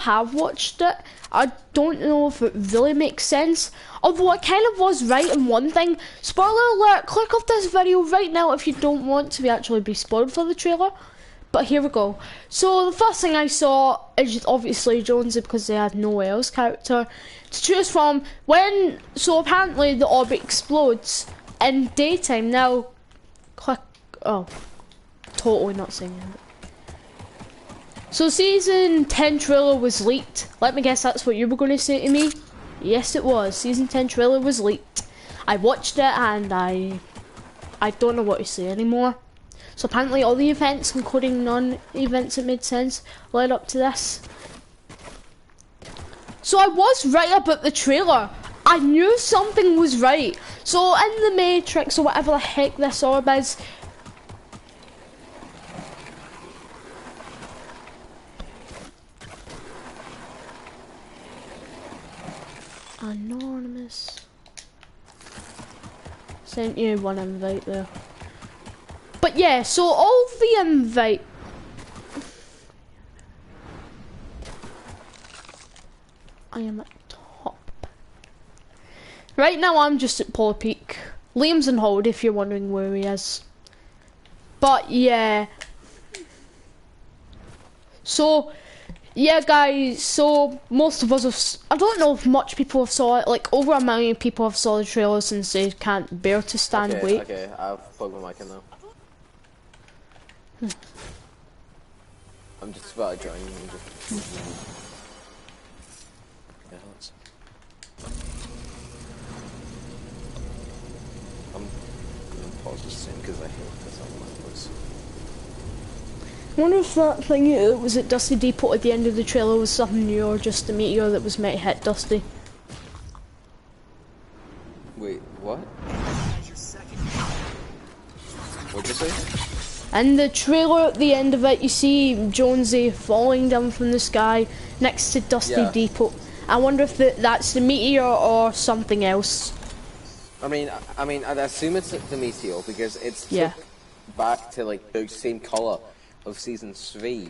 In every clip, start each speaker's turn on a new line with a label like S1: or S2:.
S1: have watched it, I don't know if it really makes sense. Although it kind of was right in one thing. Spoiler alert, click off this video right now if you don't want to actually be spoiled for the trailer. But here we go. So the first thing I saw is obviously Jonesy because they had no else character to choose from. So apparently the orb explodes in daytime. Now, click, oh, totally not saying it. So season 10 trailer was leaked. Let me guess that's what you were going to say to me? Yes it was. Season 10 trailer was leaked. I watched it and I don't know what to say anymore. So apparently all the events, including non-events that made sense, led up to this. So I was right about the trailer. I knew something was right. So in the Matrix or whatever the heck this orb is, anonymous. Sent you one invite there. But yeah, so all the invite. I am at top. Right now I'm just at Polar Peak. Liam's in hold if you're wondering where he is. But yeah. So yeah guys, so most of us have, I don't know if much people have saw it, like over 1 million people have saw the trailer since they can't bear to stand wait.
S2: Okay, I've plugged my mic in now. I'm just about to join you. Yeah, let's... I'm gonna pause this soon because I hate this on my voice.
S1: I wonder if that thing that was at Dusty Depot at the end of the trailer was something new or just a meteor that was meant to hit Dusty.
S2: Wait, what? What'd you say?
S1: In the trailer at the end of it, you see Jonesy falling down from the sky next to Dusty Depot. I wonder if that's the meteor or something else.
S2: I mean, I'd assume it's the meteor because it's back to like the same color of season 3.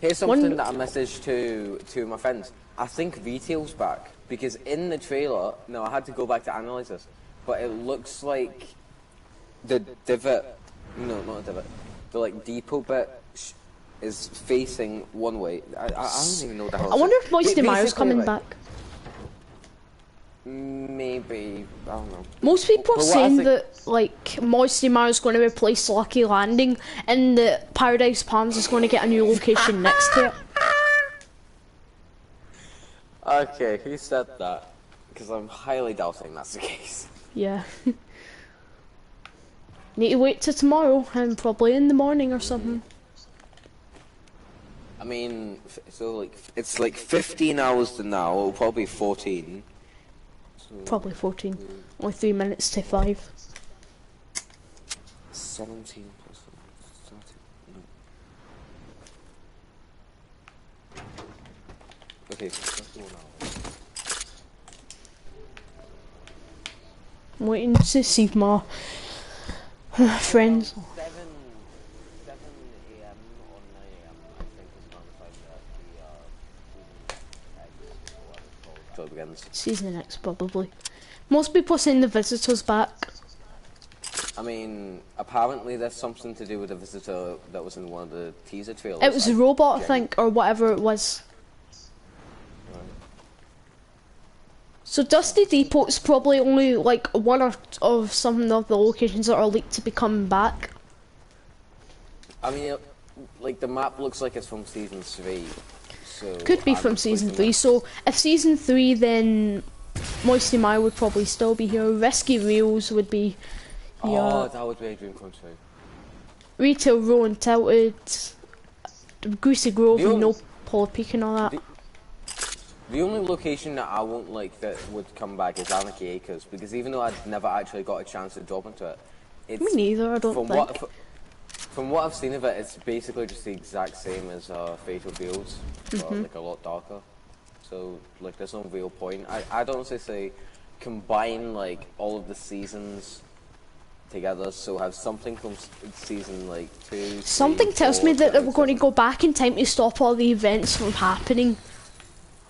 S2: Here's something that I messaged to my friends. I think Retail's back because in the trailer, no, I had to go back to analyze this, but it looks like the divot. No, not a divot. The like depot bit is facing one way. I don't even know the hell.
S1: I wonder if Moisty Myers coming back.
S2: Maybe, I don't know.
S1: Most people are saying that like Moisty Myers is going to replace Lucky Landing and that Paradise Palms is going to get a new location next to it.
S2: Okay, who said that? Because I'm highly doubting that's the case.
S1: Yeah. Need to wait till tomorrow and probably in the morning or something.
S2: I mean, so like it's like 15 hours to now, or probably 14. So
S1: probably 14. Only 3 minutes to 5.
S2: 17 plus 30. No. Okay, let's go now.
S1: I'm waiting to see my friends.
S2: 7 a.m. or 9 a.m. I think is around the time that the begins.
S1: Season X probably. Most people are saying the Visitor's back.
S2: I mean, apparently there's something to do with the Visitor that was in one of the teaser trailers.
S1: It was a robot, I think, or whatever it was.
S2: Right.
S1: So Dusty Depot's probably only like one of some of the locations that are leaked to be coming back.
S2: I mean, like the map looks like it's from season 3. So
S1: could be from season 3. So if season 3, then Moisty Mire would probably still be here. Risky Reels would be here.
S2: Oh, that would be a dream come true.
S1: Retail Row and Tilted, Greasy Grove, and no Polar Peak and all that.
S2: The only location that I won't like that would come back is Anarchy Acres, because even though I'd never actually got a chance to drop into it, it's...
S1: Me neither, I don't think.
S2: From what I've seen of it, it's basically just the exact same as Fatal Fields, but like a lot darker. So, like, there's no real point. I'd honestly say combine, like, all of the seasons together, so have something from season like 2.
S1: Something
S2: 3,
S1: tells
S2: 4,
S1: me that they
S2: 5,
S1: were going to
S2: 6.
S1: go back in time to stop all the events from happening.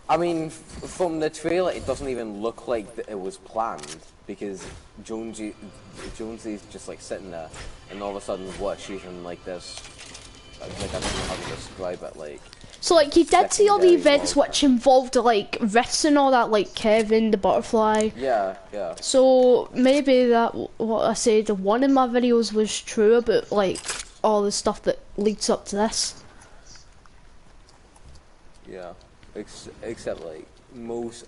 S2: I mean, from the trailer, it doesn't even look like it was planned, because Jonesy's just like sitting there, and all of a sudden, what, she's in like this, like, I don't know how to describe it, like...
S1: So like, he did see all the
S2: secondary
S1: events
S2: world.
S1: which involved like rifts and all that, like Kevin, the butterfly.
S2: Yeah, yeah.
S1: So maybe that, what I said, one of my videos was true about like all the stuff that leads up to this.
S2: Yeah. Except like,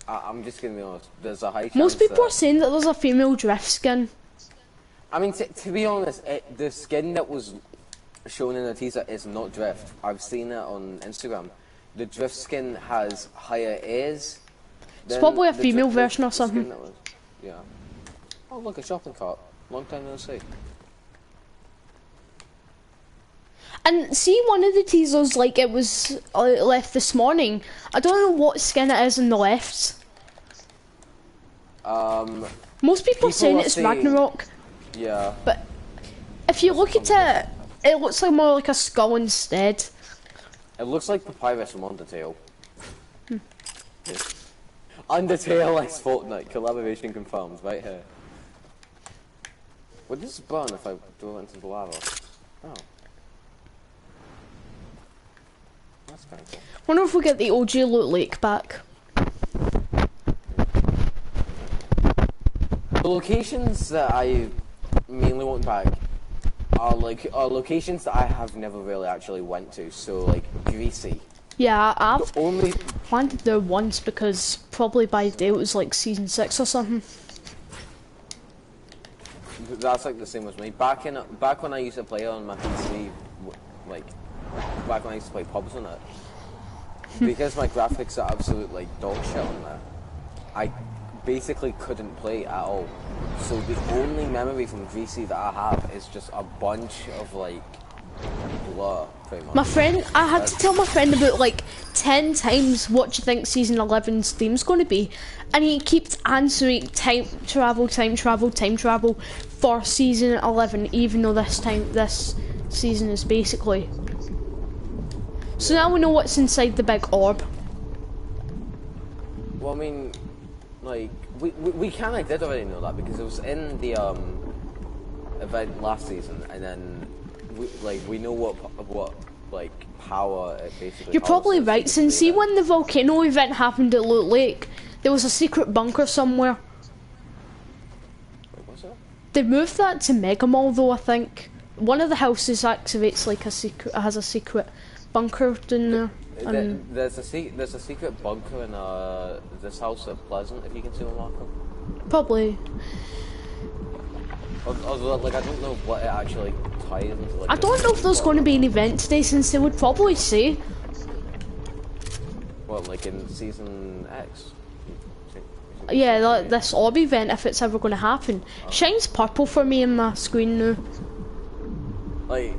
S2: I'm just gonna be honest, there's a high chance
S1: Most people
S2: that,
S1: are saying that there's a female drift skin.
S2: I mean, to be honest, the skin that was shown in the teaser is not drift. I've seen it on Instagram. The drift skin has higher ears.
S1: It's probably a female version or something.
S2: Yeah. Oh, look, a shopping cart. Long time no see.
S1: And see, one of the teasers, like, it was left this morning. I don't know what skin it is on the left. Most people are saying it's Ragnarok.
S2: Yeah.
S1: But if you look at it, it looks like more like a skull instead.
S2: It looks like Papyrus from Undertale. Undertale x Fortnite collaboration confirmed right here. Would this burn if I throw it into the lava? Oh. That's kind of cool.
S1: Wonder if we get the OG Loot Lake back.
S2: The locations that I mainly want back are locations that I have never really actually went to. So like Greasy.
S1: Yeah, I've
S2: The only
S1: landed there once because probably by the day it was like season 6 or something.
S2: that's like the same as me. Back when I used to play on my PC, like back when I used to play pubs on it, because my graphics are absolute like dog shit on there, I basically couldn't play at all. So the only memory from Greasy that I have is just a bunch of like blur, pretty much.
S1: I had to tell my friend about like 10 times what do you think season 11's theme's going to be, and he keeps answering time travel for season 11, even though this season is basically. So now we know what's inside the big orb.
S2: Well, I mean, like we kind of did already know that because it was in the event last season, and then we know what like power it basically.
S1: You're probably
S2: harnesses
S1: right,
S2: to
S1: since
S2: do
S1: see
S2: that.
S1: when the volcano event happened at Loot Lake, there was a secret bunker somewhere.
S2: Wait, what's that?
S1: They moved that to Mega Mall though, I think. One of the houses activates like has a secret bunker in there.
S2: There's a secret bunker in this house at Pleasant, if you can see what Markham.
S1: Probably.
S2: Although, like, I don't know what it actually ties into. Like,
S1: I don't know if there's going to be an event today, since they would probably say.
S2: What, like in season X?
S1: Yeah, this orb event, if it's ever going to happen. Shines purple for me in my screen now.
S2: Like,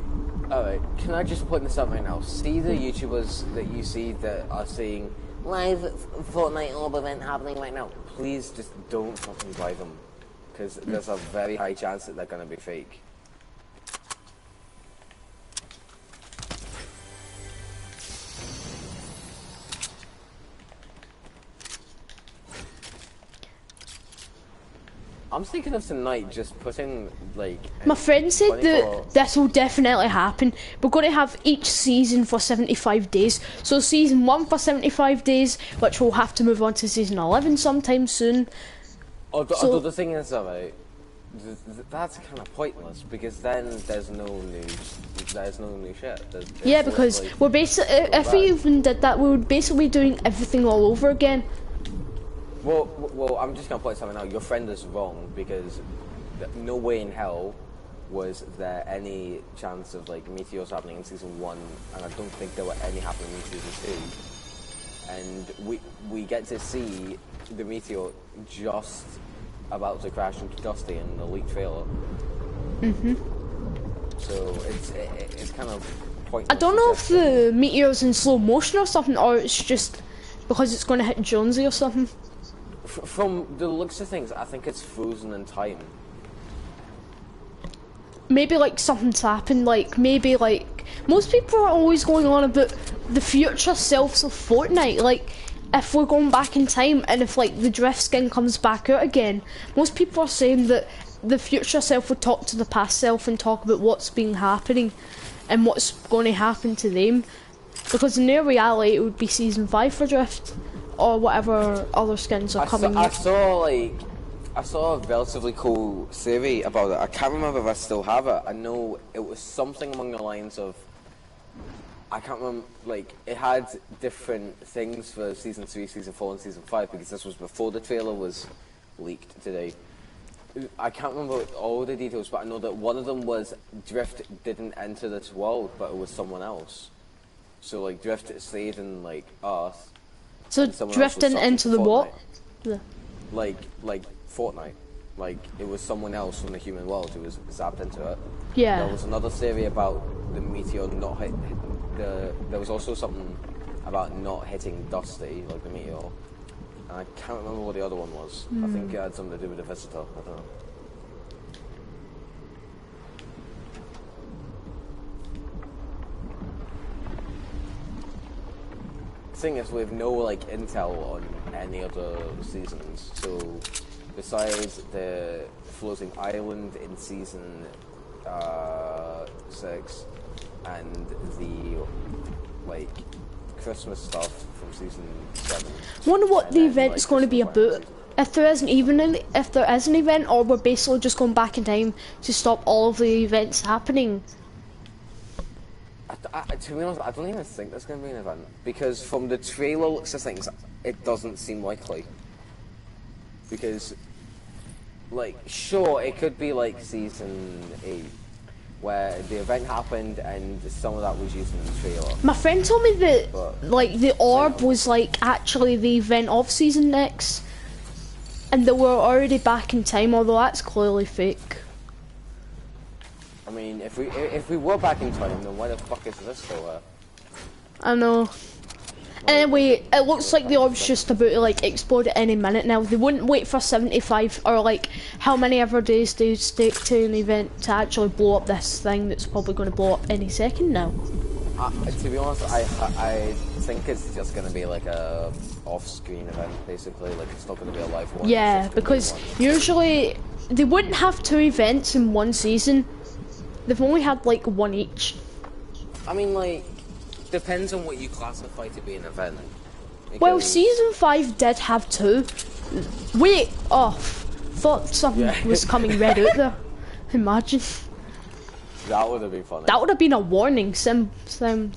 S2: alright, can I just point this out right now? See the YouTubers that you see that are saying live Fortnite orb event happening right now. Please just don't fucking buy them, because there's a very high chance that they're gonna be fake. I'm thinking of tonight just putting like.
S1: My friend said
S2: 24
S1: that this will definitely happen. We're going to have each season for 75 days. So season 1 for 75 days, which we'll have to move on to season 11 sometime soon.
S2: Although the thing is, alright, that's kind of pointless because then there's no new shit.
S1: Yeah, because we're basically, if we even did that, we would basically be doing everything all over again.
S2: Well, I'm just gonna point something out. Your friend is wrong because no way in hell was there any chance of like meteors happening in season 1, and I don't think there were any happening in season 2. And we get to see the meteor just about to crash into Dusty in the leaked trailer. So it's kind of pointless.
S1: I don't know if the meteor's in slow motion or something, or it's just because it's going to hit Jonesy or something.
S2: From the looks of things, I think it's frozen in time.
S1: maybe like something's happened, like maybe like most people are always going on about the future selves of Fortnite, like if we're going back in time and if like the drift skin comes back out again, most people are saying that the future self would talk to the past self and talk about what's been happening and what's going to happen to them, because in their reality it would be season 5 for drift or whatever other skins are coming.
S2: I saw a relatively cool theory about it. I can't remember if I still have it. I know it was something along the lines of, I can't remember, like, it had different things for Season 3, Season 4 and Season 5, because this was before the trailer was leaked today. I can't remember all the details, but I know that one of them was Drift didn't enter this world, but it was someone else. So, like, Drift stayed in, like, Earth.
S1: So Drift didn't enter the what? Yeah.
S2: Like Fortnite. Like, it was someone else from the human world who was zapped into it.
S1: Yeah.
S2: There was another theory about the meteor not hit... There was also something about not hitting Dusty, like the meteor. And I can't remember what the other one was. I think it had something to do with the Visitor. I don't know. The thing is, we have no like intel on any other seasons. So, besides the floating island in season 6 and the like Christmas stuff from season 7.
S1: I wonder what the event's going to be about. If there is an event, or we're basically just going back in time to stop all of the events happening.
S2: To be honest, I don't even think there's going to be an event, because from the trailer looks of things, it doesn't seem likely. Because, like, sure, it could be like season 8, where the event happened and some of that was used in the trailer.
S1: My friend told me that, like, the orb was, like, actually the event of season X, and they were already back in time, although that's clearly fake.
S2: I mean, if we were back in time, then why the fuck is this still there?
S1: I know. Anyway, it looks like the orb's just about to like explode at any minute now. They wouldn't wait for 75 or like how many ever days they take to an event to actually blow up this thing that's probably going to blow up any second now.
S2: To be honest, I think it's just going to be like a off-screen event, basically. Like, it's not going to be a live one.
S1: Yeah, because usually they wouldn't have 2 events in one season. They've only had like 1 each.
S2: I mean, like, depends on what you classify to be an event.
S1: Well, season 5 did have 2. Wait, thought something was coming red out there. Imagine.
S2: That would have been funny.
S1: That would have been a warning. Something.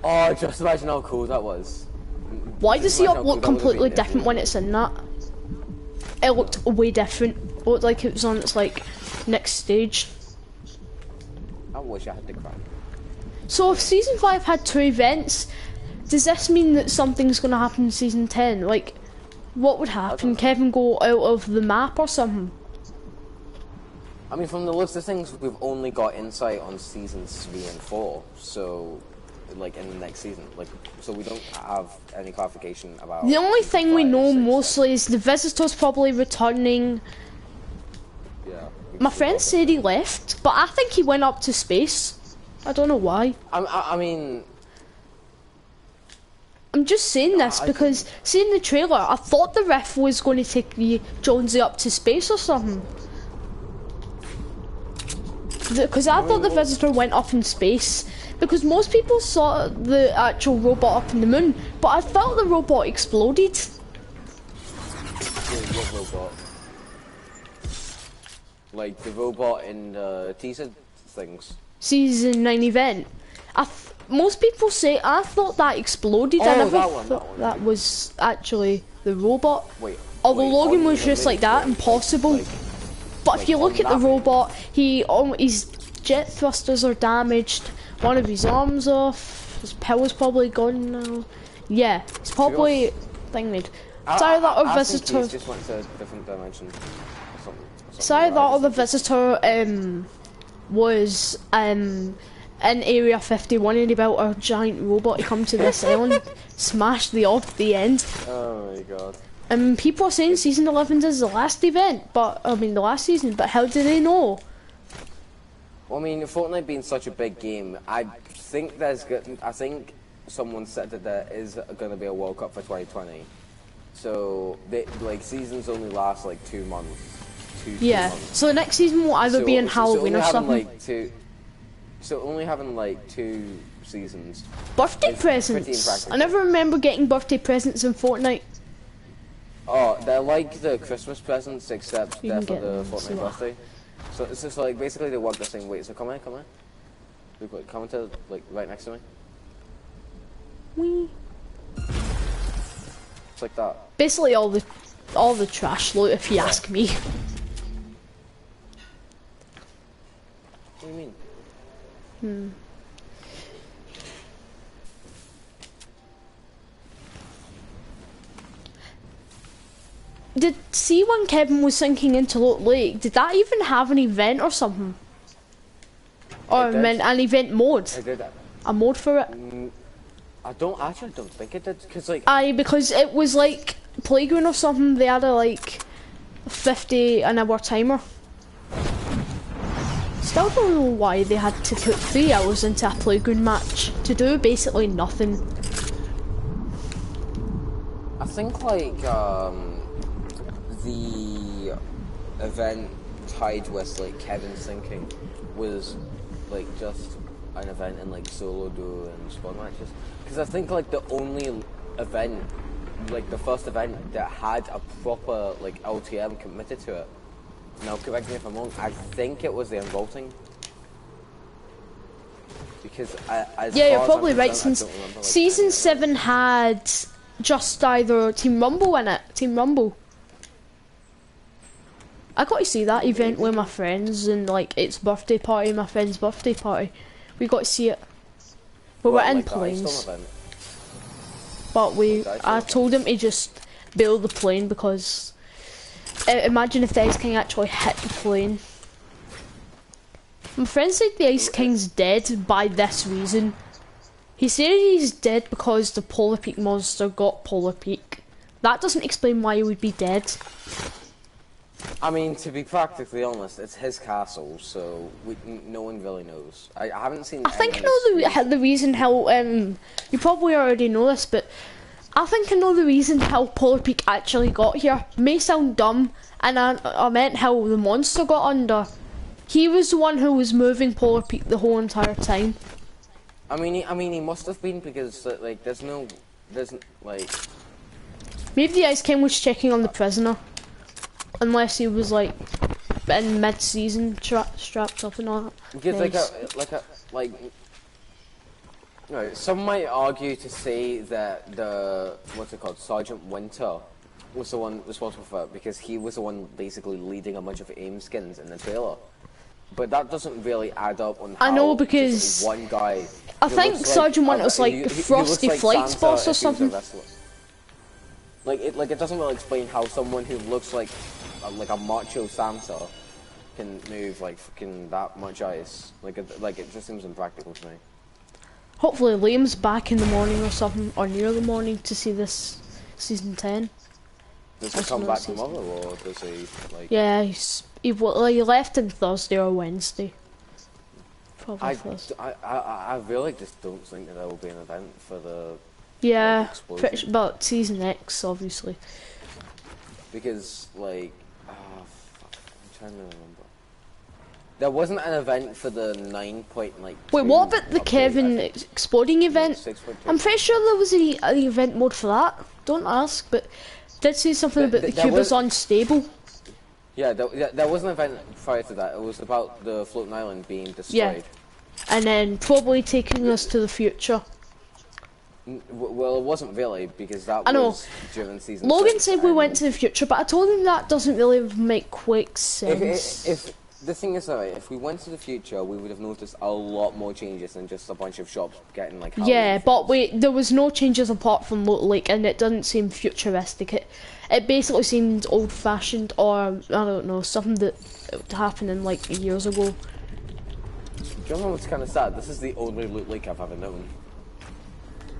S2: Oh, just imagine how cool that was.
S1: Why does he look completely different when it's in that? It looked way different. It looked like it was on its like next stage.
S2: I wish I had the crown.
S1: So if season 5 had 2 events, does this mean that something's going to happen in season 10? Like, what would happen? Kevin go out of the map or something?
S2: I mean, from the list of things, we've only got insight on seasons 3 and 4. So, like, in the next season, like, so we don't have any clarification about.
S1: The only thing we know mostly is the Visitor's probably returning.
S2: Yeah.
S1: My friend said he left, but I think he went up to space. I don't know why.
S2: I mean,
S1: I'm just saying this because seeing the trailer, I thought the Rift was going to take the Jonesy up to space or something. Because I thought the Visitor went up in space. Because most people saw the actual robot up in the moon, but I felt the robot exploded.
S2: What robot? Like the robot in the teaser things.
S1: Season 9 event. Most people say I thought that exploded. I never thought that was actually the robot. Although Logan was just like that, impossible. But if you look at the robot, his jet thrusters are damaged. One of his arms off. His power's probably gone now. Yeah, it's probably thinged. Sorry that our visitor.
S2: Just went to a different dimension.
S1: Sorry that other visitor was in Area 51 and he built a giant robot to come to this island, smashed the orb at the end.
S2: Oh my god.
S1: And people are saying season 11 is the last event, but I mean the last season. But how do they know?
S2: Well, I mean, Fortnite being such a big game, I think someone said that there is going to be a World Cup for 2020. So, like, seasons only last like 2 months. Two months.
S1: So the next season will either be in Halloween or something.
S2: So only having like 2 seasons.
S1: Birthday presents. I never remember getting birthday presents in Fortnite.
S2: Oh, they're like the Christmas presents, except they're for the Fortnite birthday. So it's just like basically they work the same way. So come here. We've got come to like right next to me.
S1: Wee.
S2: It's like that.
S1: Basically all the trash loot, if you ask me.
S2: What do you mean?
S1: See when Kevin was sinking into Loot Lake, did that even have an event or something? Or an event mode?
S2: I did.
S1: A mode for it?
S2: I don't think it did, cause like.
S1: Because it was like Playground or something. They had a like 50 an hour timer. Still don't know why they had to put 3 hours into a Playground match to do basically nothing.
S2: I think like the event tied with like Kevin sinking was like just an event in like solo duo and squad matches, because I think like the only event, like the first event that had a proper like LTM committed to it, now correct me if I'm wrong, I think it was the Unvaulting, because
S1: you're probably right, since season 7 had just either Team Rumble in it. Team Rumble. I got to see that event with my friends, and like its birthday party, my friend's birthday party. We got to see it. We were in planes. But I told him to just build the plane, because imagine if the Ice King actually hit the plane. My friend said the Ice King's dead by this reason. He said he's dead because the Polar Peak monster got Polar Peak. That doesn't explain why he would be dead.
S2: I mean, to be practically honest, it's his castle, so no one really knows. I haven't seen.
S1: I think I know the reason how. You probably already know this, but I think I know the reason how Polar Peak actually got here. May sound dumb, and I meant how the monster got under. He was the one who was moving Polar Peak the whole entire time.
S2: I mean, he must have been, because like there's like.
S1: Maybe the Ice King was checking on the prisoner. Unless he was like in mid-season strapped up and all that.
S2: Because like you know, some might argue to say that what's it called, Sergeant Winter was the one responsible for it, because he was the one basically leading a bunch of AIM skins in the trailer. But that doesn't really add up on how
S1: I know, because
S2: one guy.
S1: I think Sergeant Winter was like Frosty Flight's boss or something.
S2: Like it doesn't really explain how someone who looks like a macho Santa can move like fucking that much ice. Like it just seems impractical to me.
S1: Hopefully Liam's back in the morning or something, or near the morning, to see this season 10.
S2: Does he come back tomorrow, or does he like?
S1: Yeah, he left on Thursday or Wednesday. Probably Thursday.
S2: I really just don't think that there will be an event for the.
S1: Yeah, but season X, obviously.
S2: Because like, I'm trying to remember. There wasn't an event for the 9.2.
S1: Wait, what about the Kevin exploding event? I'm pretty sure there was an event mode for that. Don't ask, but did say something about the cube was unstable.
S2: Yeah, there was an event prior to that. It was about the floating island being destroyed.
S1: Yeah, and then probably taking us to the future.
S2: Well, it wasn't really, because that was during season.
S1: Logan said we went to the future, but I told him that doesn't really make quick sense.
S2: If the thing is, alright, if we went to the future, we would have noticed a lot more changes than just a bunch of shops getting like.
S1: Yeah, but there was no changes apart from Loot Lake, and it didn't seem futuristic. It basically seemed old-fashioned, or I don't know, something that happened in like years ago.
S2: Do you know what's kind of sad? This is the only Loot Lake I've ever known.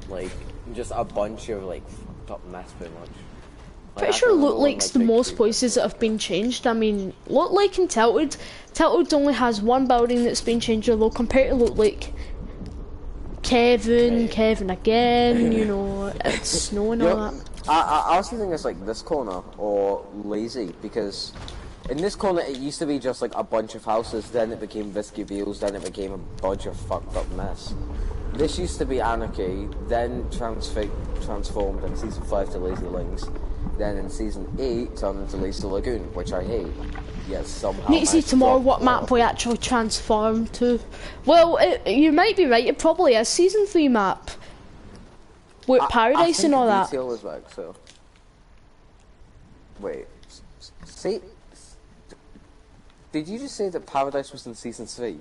S2: Like, just a bunch of like fucked up mess, pretty much.
S1: Pretty sure Loot Lake's the most places that have been changed. I mean, Loot Lake and Tilted only has one building that's been changed, although compared to Loot Lake, Kevin again, you know, it's snow and all that.
S2: I also think it's like this corner, or lazy, because in this corner it used to be just like a bunch of houses, then it became Vestibulles, then it became a bunch of fucked up mess. This used to be Anarchy, then transformed in Season 5 to Lazy Links, then in Season 8 turned into Lazy Lagoon, which I hate. Yet somehow
S1: need to see tomorrow what map we actually transform to. Well, you might be right, it probably is Season 3 map. With Paradise and all that.
S2: Was back, so. Wait, see? Did you just say that Paradise was in Season 3?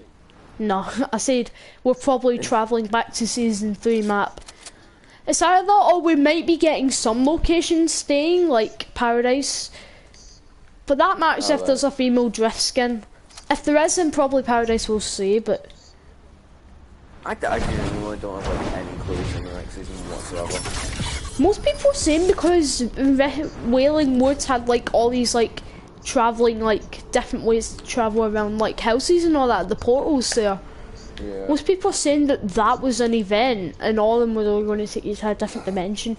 S1: No, I said we're probably travelling back to Season 3 map. It's either that or we might be getting some locations staying, like Paradise. But that matters if there's a female drift skin. If there is, then probably Paradise will stay, but...
S2: I genuinely don't have like, any clues in the next season whatsoever.
S1: Most people are saying because Wailing Woods had like all these like travelling, like different ways to travel around like houses and all that, the portals there.
S2: Yeah.
S1: Most people are saying that was an event and all of them were going to take you to a different dimension.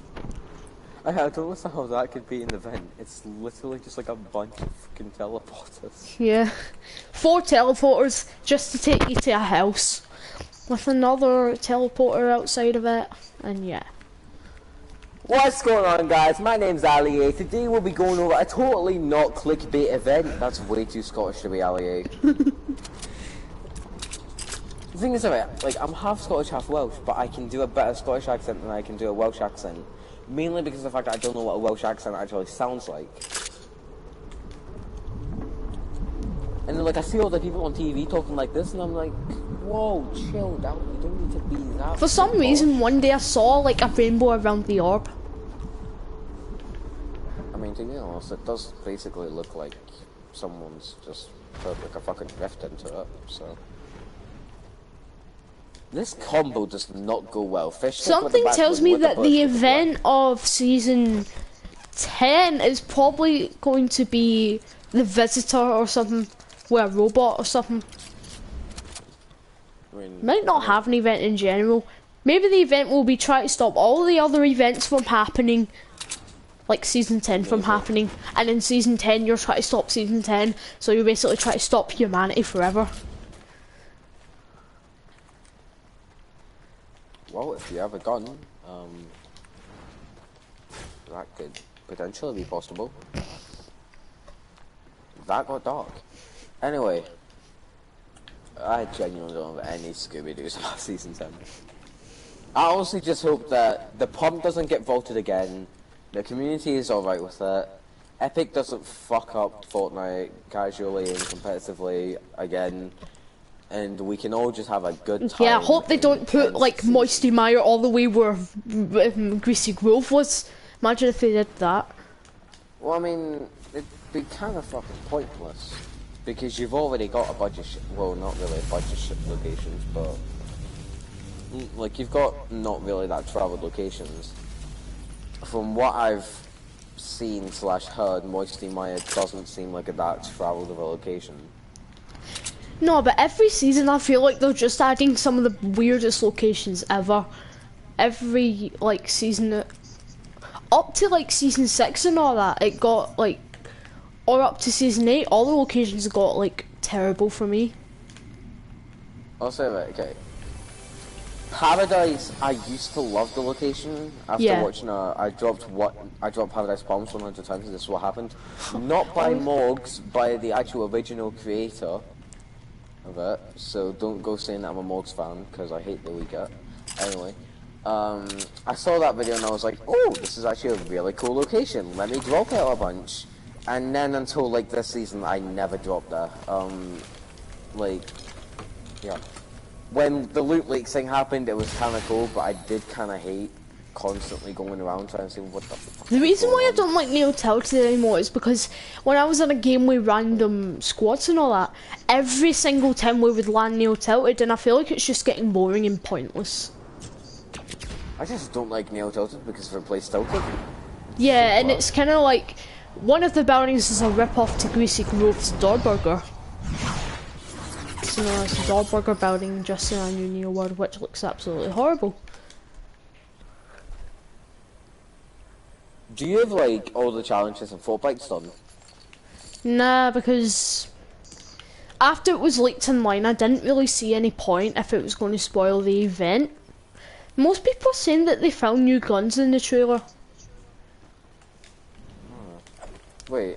S2: I don't understand how that could be an event. It's literally just like a bunch of fucking teleporters.
S1: Yeah. 4 teleporters just to take you to a house. With another teleporter outside of it. And yeah.
S2: What's going on, guys? My name's Ali. Today we'll be going over a totally not clickbait event. That's way too Scottish to be Ali. The thing is, like, I'm half Scottish, half Welsh, but I can do a better Scottish accent than I can do a Welsh accent. Mainly because of the fact that I don't know what a Welsh accent actually sounds like. And like, I see all the people on TV talking like this, and I'm like, whoa, chill down, you don't need to be that.
S1: For some reason, one day I saw like a rainbow around the orb.
S2: I mean, to be honest, it does basically look like someone's just put like a fucking rift into it, so. This combo does not go well. Fish
S1: something tells me that the event of Season 10 is probably going to be the Visitor or something, with a robot or something.
S2: I mean,
S1: might not have an event in general. Maybe the event will be trying to stop all the other events from happening, like Season 10 from happening, and in Season 10 you're trying to stop Season 10, so you basically try to stop humanity forever.
S2: Well, if you have a gun, that could potentially be possible. That got dark. Anyway, I genuinely don't have any Scooby-Doos about Season 10. I honestly just hope that the pump doesn't get vaulted again, the community is alright with it, Epic doesn't fuck up Fortnite casually and competitively again, and we can all just have a good time.
S1: Yeah, I hope they don't put like Moisty Mire all the way where Greasy Grove was. Imagine if they did that.
S2: Well, I mean, it'd be kind of fucking pointless. Because you've already got a bunch of well, not really a bunch of locations, but like you've got not really that traveled locations. From what I've seen / heard, Moisty Mire doesn't seem like that traveled of a location.
S1: No, but every season I feel like they're just adding some of the weirdest locations ever. Every like season, up to like Season 6 and all that, it got like, or up to Season 8, all the locations got like terrible for me.
S2: I'll say that, okay. Paradise, I used to love the location. After watching I dropped Paradise Palms 100 times and this is what happened. Not by Morgs, by the actual original creator of it. So don't go saying that I'm a Morgs fan, because I hate the leak it. Anyway, I saw that video and I was like, oh, this is actually a really cool location. Let me drop it a bunch. And then until like this season, I never dropped there. Like, yeah. When the Loot Lake thing happened, it was kind of cool, but I did kind of hate constantly going around trying to see what the fuck.
S1: The reason why I don't like Neo Tilted anymore is because when I was in a game with random squads and all that, every single time we would land Neo Tilted, and I feel like it's just getting boring and pointless.
S2: I just don't like Neo Tilted because of the place tilted.
S1: Yeah, and it's kind of like one of the buildings is a rip-off to Greasy Grove's Dogburger. So it's a Dogburger building just in a new Neo world, which looks absolutely horrible.
S2: Do you have like all the challenges and Fortbytes done?
S1: Nah, because after it was leaked online, I didn't really see any point if it was going to spoil the event. Most people are saying that they found new guns in the trailer.
S2: Wait,